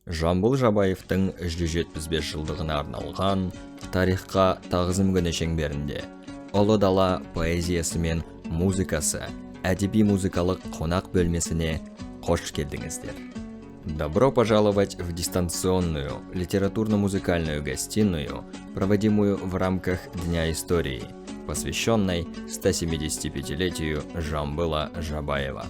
Жамбыл Жабаевтың 175 жылдығына арналған тарихқа тағзым күні шеңберінде ұлы дала поэзиясы мен музыкасы әдеби-музыкалық қонақ бөлмесіне қош келдіңіздер. Добро пожаловать в дистанционную литературно-музыкальную гостиную, проводимую в рамках Дня истории, посвященной 175-летию Жамбыла Жабаева.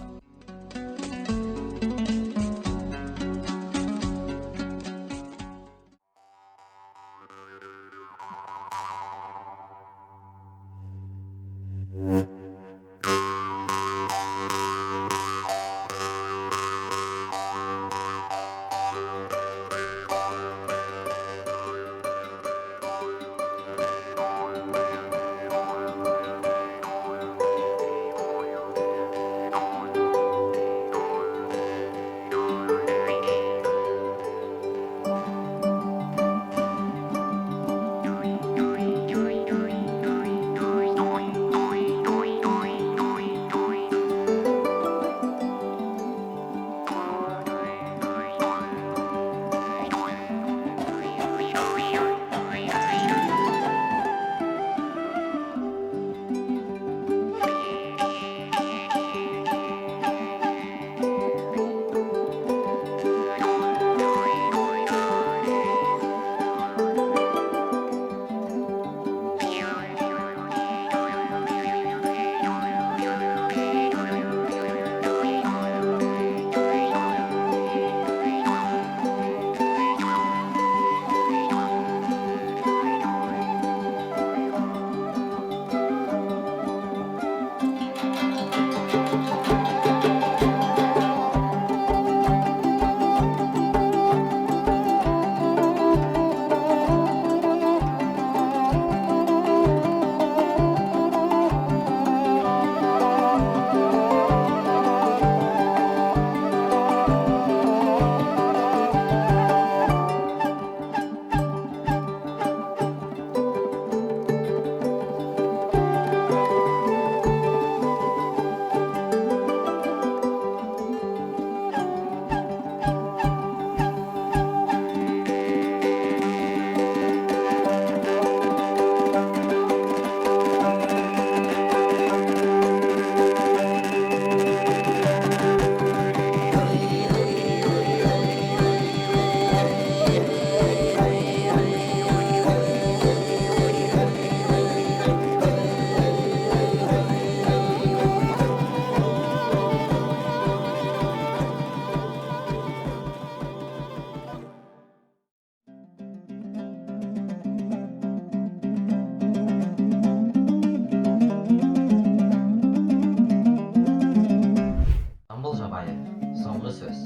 Жамбыл Жабаев, соңғы сөз.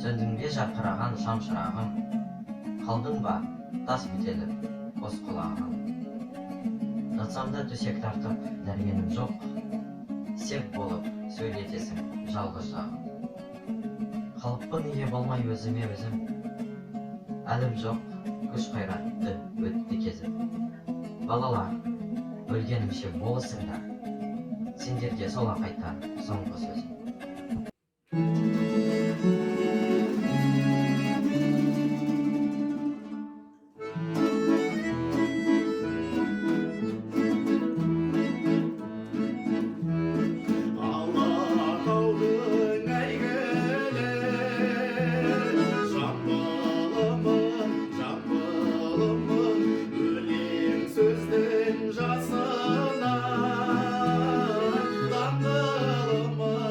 Сөндің бе жарқыраған шам шырағым, қалдың ба тас бітеліп қос құлағым. Жатсам да төсек тартып дәрменім жоқ, серт болып сөйлетесің жалғыз жағым. Қалыппын ие болмай өзіме өзім, әлім жоқ, күш қайратты өтті кезім. Балалар, өлгенімше болысыңдар, сендерге сола қайтар соңғы сөзім. Жасына, даңғылымын,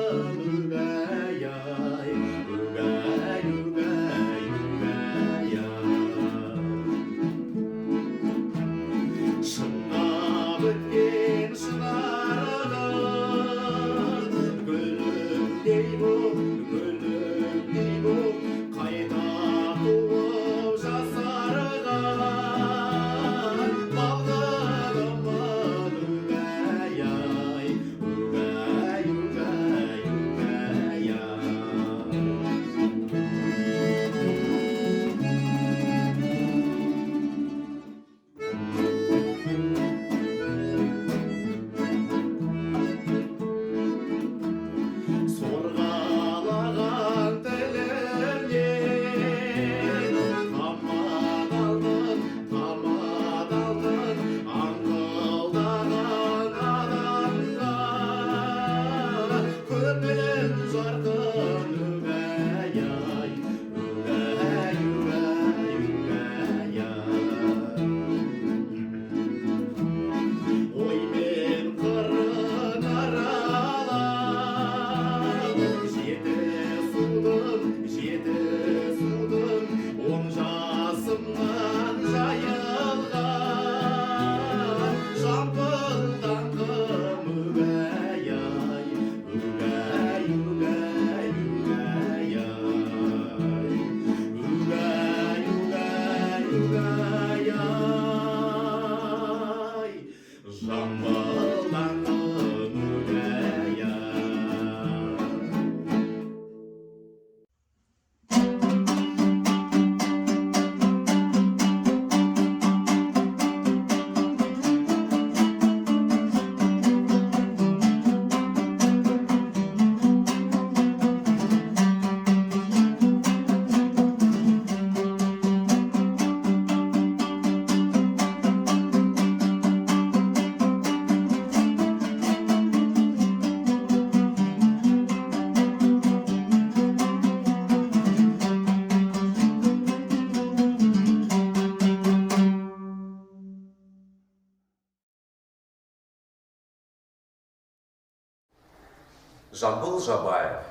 Жабыл Жабаев,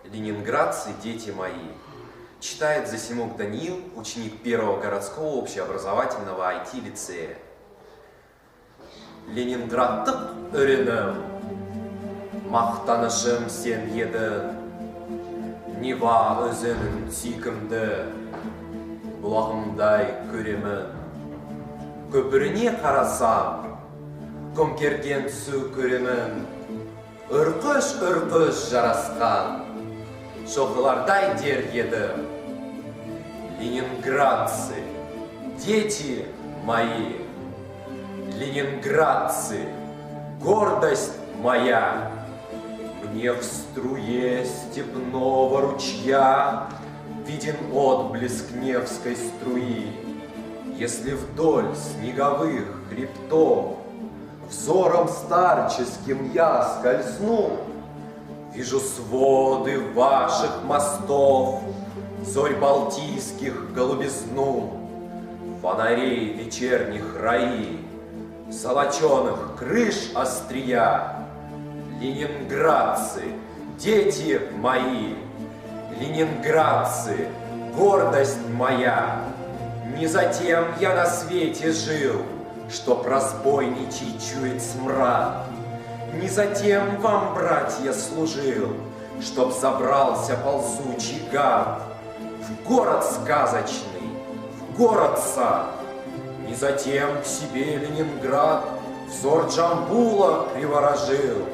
ленинградцы, дети мои. Читает Засимук Даниил, ученик первого городского общеобразовательного IT-лицея. Ленинградтық үрінім, мақтанышым сен едің. Нева өзінің сүйкімді, бұлағымдай көремін. Көпіріне қарасам, көмкерген су көремін. Үрқыш жарасқан, шоқылардай дер едім. Ленинградцы, дети мои. Ленинградцы, гордость моя. Мне в струе степного ручья виден отблеск Невской струи. Если вдоль снеговых хребтов взором старческим я скользну, вижу своды ваших мостов, зорь балтийских голубизну, фонарей вечерних раи, золоченых крыш острия. Ленинградцы, дети мои, ленинградцы, гордость моя. Не затем я на свете жил, чтоб разбойничий чуять смрад. Не затем вам, братья, служил, чтоб забрался ползучий гад. В город сказочный, в город сад. Не затем к себе Ленинград взор Джамбула приворожил.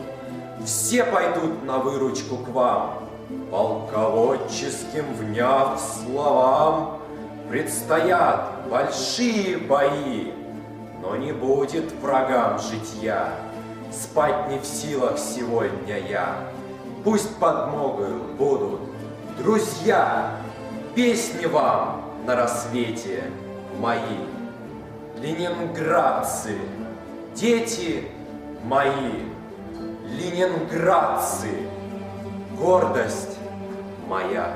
Все пойдут на выручку к вам, полководческим вняв словам. Предстоят большие бои, но не будет врагам житья. Спать не в силах сегодня я. Пусть подмогою будут друзья. Песни вам на рассвете мои. Ленинградцы, дети мои. Ленинградцы, гордость моя.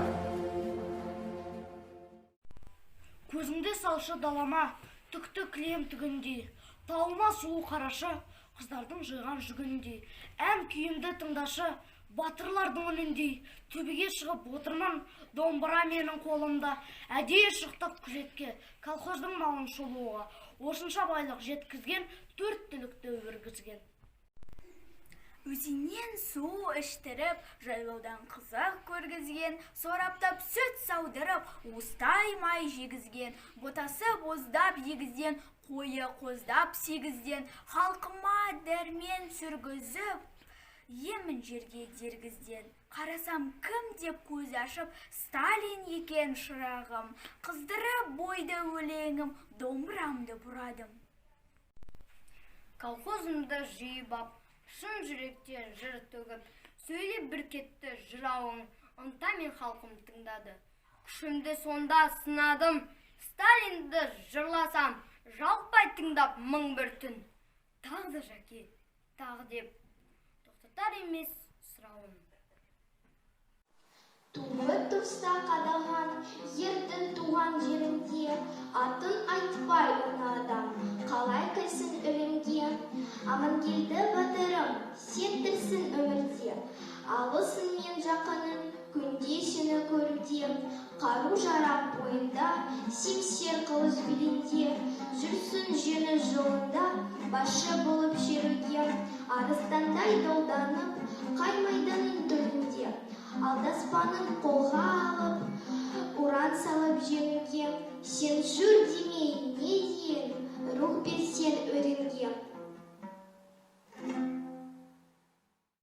Көзіңде салшы далама, түкті кілем түгіндей, тауыма сұлу қарашы, қыздардың жиған жүгіндей. Әм күйімді тыңдашы, батырлардың үніндей, төбеге шығып отырмын, домбыра менің қолымда. Әдейі шықтық күзетке, колхоздың малын шолуға, осынша байлық жеткізген, 4 түлікті өргізген. Өзінен су іштіріп, жайлаудан қызық көргізген, сораптап сүт саудырып, уыстай май жегізген, ботасы боздап егізден, қойы қоздап сегізден, халқыма дәрмен сүргізіп, емін жерге дергізден. Қарасам кім деп көз ашып, Сталин екен шырағым, қыздырып бойды өлеңім, домбырамды бұрадым. Колхозымды жиып ап, шын жүректен жыр төгіп, сөйлеп бір кетті жырауың, ынта мен халқым тыңдады. Күшімді сонда сынадым, Сталинді жырласам, жалпай тыңдап мың бір түн. Тағды жәке, тағы деп, тоқтатар емес сұрауын. Туы тұста қадаған, ердің туған жерінде, атын айтпай оны адам, қалай кірсін өлімге. Амангелді батырым, сен тірсін өмірде, алысың мен жақының, күнде сені көруде. Қару жарақ бойында, семсер қылыш белінде, жүрсін жөні жолында, басшы болып шеруге. Арыстандай долданып, қай майданын төрінде, алдаспанын қолға алып, уран салып жеңуге. Сен жүр демей не дейін, рух берсен өренге.